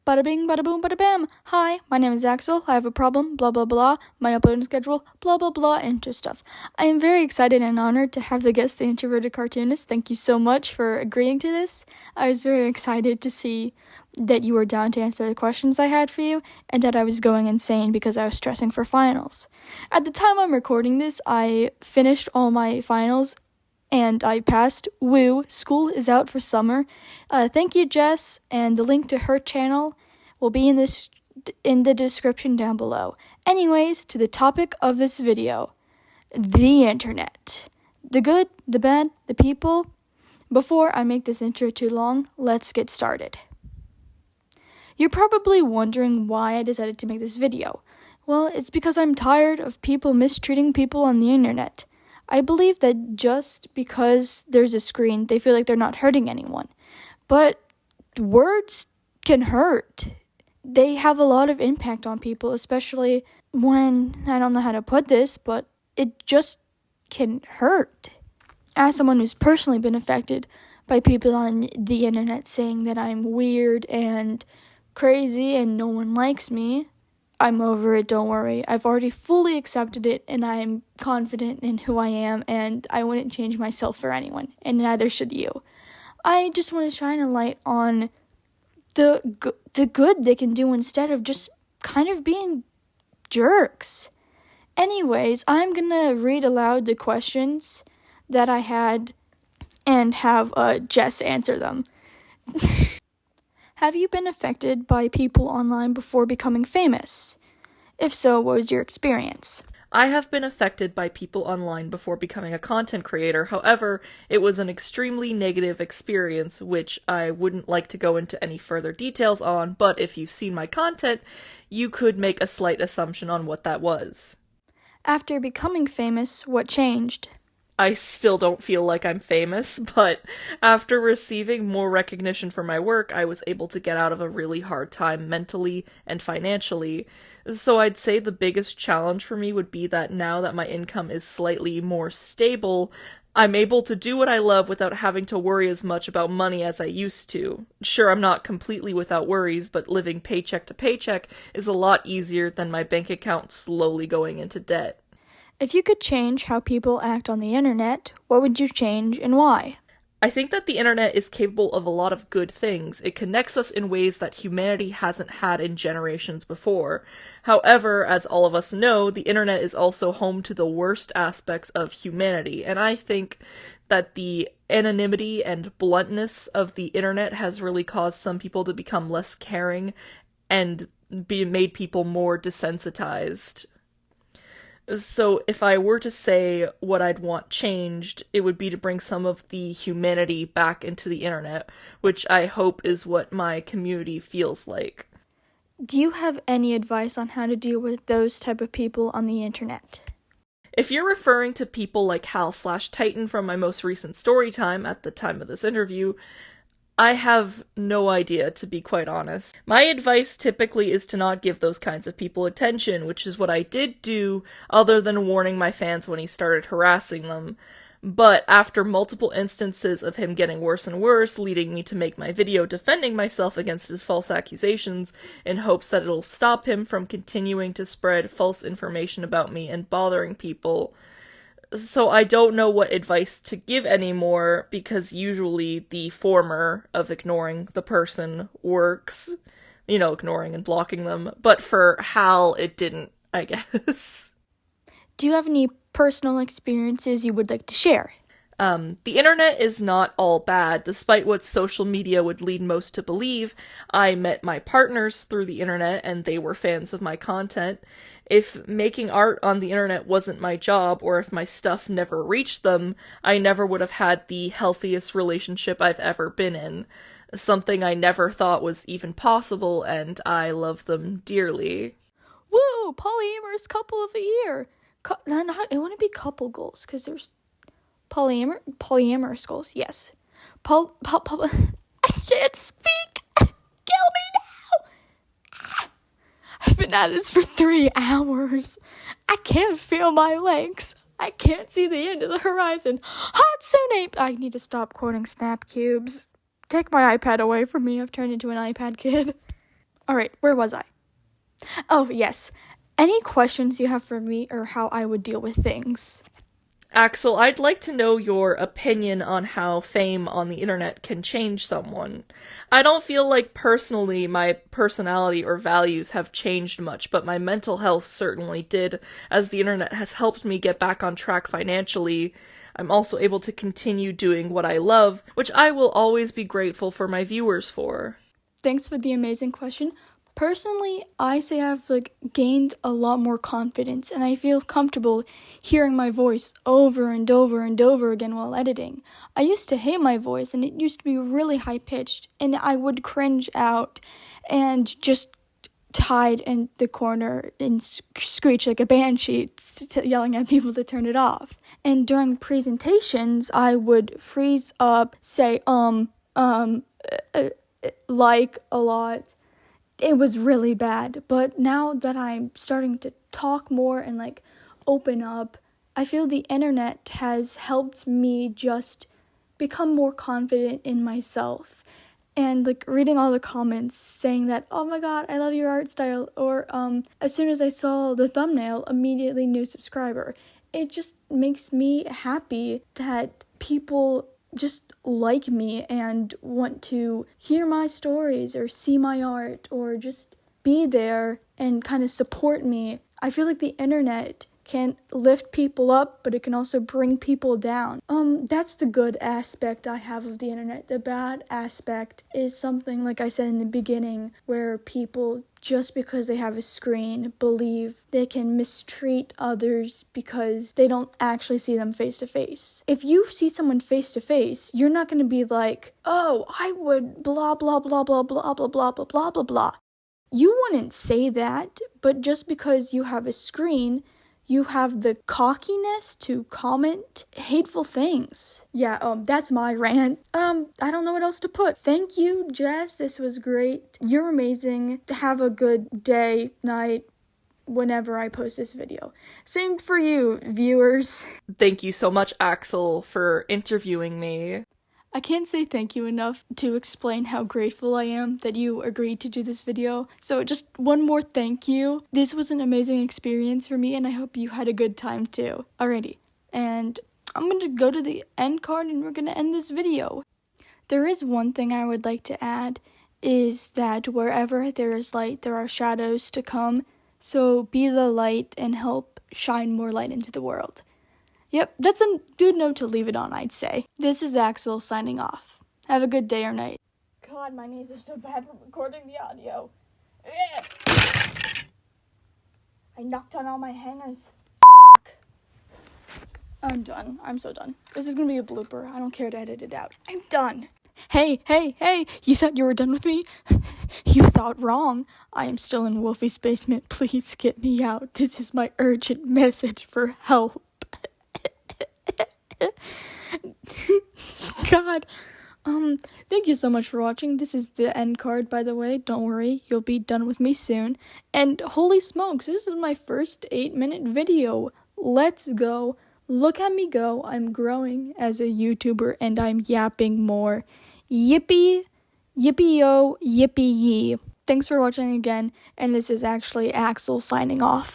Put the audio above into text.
Bada bing, bada boom, bada bam. Hi, my name is Axel. I have a problem, blah, blah, blah. My uploading schedule, blah, blah, blah, into stuff. I am very excited and honored to have the guest, the introverted cartoonist. Thank you so much for agreeing to this. I was very excited to see that you were down to answer the questions I had for you, and that I was going insane because I was stressing for finals. At the time I'm recording this, I finished all my finals, and I passed. Woo, school is out for summer. Thank you, Jess, and the link to her channel will be in the description down below. Anyways, to the topic of this video, the internet. The good, the bad, the people. Before I make this intro too long, let's get started. You're probably wondering why I decided to make this video. Well, it's because I'm tired of people mistreating people on the internet. I believe that just because there's a screen, they feel like they're not hurting anyone. But words can hurt. They have a lot of impact on people, especially when, I don't know how to put this, but it just can hurt. As someone who's personally been affected by people on the internet saying that I'm weird and crazy and no one likes me, I'm over it, don't worry. I've already fully accepted it, and I'm confident in who I am, and I wouldn't change myself for anyone, and neither should you. I just want to shine a light on the good they can do instead of just kind of being jerks. Anyways, I'm gonna read aloud the questions that I had and have Jess answer them. Have you been affected by people online before becoming famous? If so, what was your experience? I have been affected by people online before becoming a content creator. However, it was an extremely negative experience, which I wouldn't like to go into any further details on, but if you've seen my content, you could make a slight assumption on what that was. After becoming famous, what changed? I still don't feel like I'm famous, but after receiving more recognition for my work, I was able to get out of a really hard time mentally and financially. So I'd say the biggest challenge for me would be that now that my income is slightly more stable, I'm able to do what I love without having to worry as much about money as I used to. Sure, I'm not completely without worries, but living paycheck to paycheck is a lot easier than my bank account slowly going into debt. If you could change how people act on the internet, what would you change and why? I think that the internet is capable of a lot of good things. It connects us in ways that humanity hasn't had in generations before. However, as all of us know, the internet is also home to the worst aspects of humanity, and I think that the anonymity and bluntness of the internet has really caused some people to become less caring and made people more desensitized. So if I were to say what I'd want changed, it would be to bring some of the humanity back into the internet, which I hope is what my community feels like. Do you have any advice on how to deal with those type of people on the internet? If you're referring to people like Hal/Titan from my most recent story time at the time of this interview, I have no idea, to be quite honest. My advice typically is to not give those kinds of people attention, which is what I did do, other than warning my fans when he started harassing them. But after multiple instances of him getting worse and worse, leading me to make my video defending myself against his false accusations, in hopes that it'll stop him from continuing to spread false information about me and bothering people. So I don't know what advice to give anymore, because usually the former of ignoring the person works. You know, ignoring and blocking them. But for Hal, it didn't, I guess. Do you have any personal experiences you would like to share? The internet is not all bad. Despite what social media would lead most to believe, I met my partners through the internet and they were fans of my content. If making art on the internet wasn't my job, or if my stuff never reached them, I never would have had the healthiest relationship I've ever been in. Something I never thought was even possible, and I love them dearly. Woo! Polyamorous couple of the year! It wouldn't be couple goals, because there's polyamorous goals, yes. I can't speak! Kill me now! I've been at this for 3 hours. I can't feel my legs. I can't see the end of the horizon. Hatsune! I need to stop quoting Snap Cubes. Take my iPad away from me. I've turned into an iPad kid. Alright, where was I? Oh, yes. Any questions you have for me or how I would deal with things? Axel, I'd like to know your opinion on how fame on the internet can change someone. I don't feel like personally my personality or values have changed much, but my mental health certainly did, as the internet has helped me get back on track financially. I'm also able to continue doing what I love, which I will always be grateful for my viewers for. Thanks for the amazing question. Personally, I say I've gained a lot more confidence and I feel comfortable hearing my voice over and over and over again while editing. I used to hate my voice and it used to be really high pitched and I would cringe out and just hide in the corner and screech like a banshee, yelling at people to turn it off. And during presentations, I would freeze up, say like a lot. It was really bad, but now that I'm starting to talk more and open up, I feel the internet has helped me just become more confident in myself. And reading all the comments saying that, oh my god, I love your art style, or as soon as I saw the thumbnail, immediately new subscriber. It just makes me happy that people just like me and want to hear my stories or see my art or just be there and kind of support me. I feel like the internet can lift people up, but it can also bring people down. That's the good aspect I have of the internet. The bad aspect is something like I said in the beginning, where people, just because they have a screen, believe they can mistreat others because they don't actually see them face to face. If you see someone face to face, you're not going to be like, oh, I would blah, blah, blah, blah, blah, blah, blah, blah, blah, blah, blah. You wouldn't say that, but just because you have a screen, you have the cockiness to comment hateful things. Yeah, that's my rant. I don't know what else to put. Thank you, Jess. This was great. You're amazing. Have a good day, night, whenever I post this video. Same for you, viewers. Thank you so much, Axel, for interviewing me. I can't say thank you enough to explain how grateful I am that you agreed to do this video. So just one more thank you. This was an amazing experience for me and I hope you had a good time too. Alrighty, and I'm going to go to the end card and we're going to end this video. There is one thing I would like to add, is that wherever there is light, there are shadows to come. So be the light and help shine more light into the world. Yep, that's a good note to leave it on, I'd say. This is Axel signing off. Have a good day or night. God, my knees are so bad from recording the audio. I knocked on all my hangers. Fuck. I'm done. I'm so done. This is gonna be a blooper. I don't care to edit it out. I'm done. Hey, you thought you were done with me? You thought wrong. I am still in Wolfie's basement. Please get me out. This is my urgent message for help. God. Thank you so much for watching. This is the end card, by the way. Don't worry, you'll be done with me soon. And holy smokes, this is my first 8-minute video. Let's go. Look at me go. I'm growing as a YouTuber and I'm yapping more. Yippee, yippee-yo, yippee-yee. Thanks for watching again, and this is actually Axel signing off.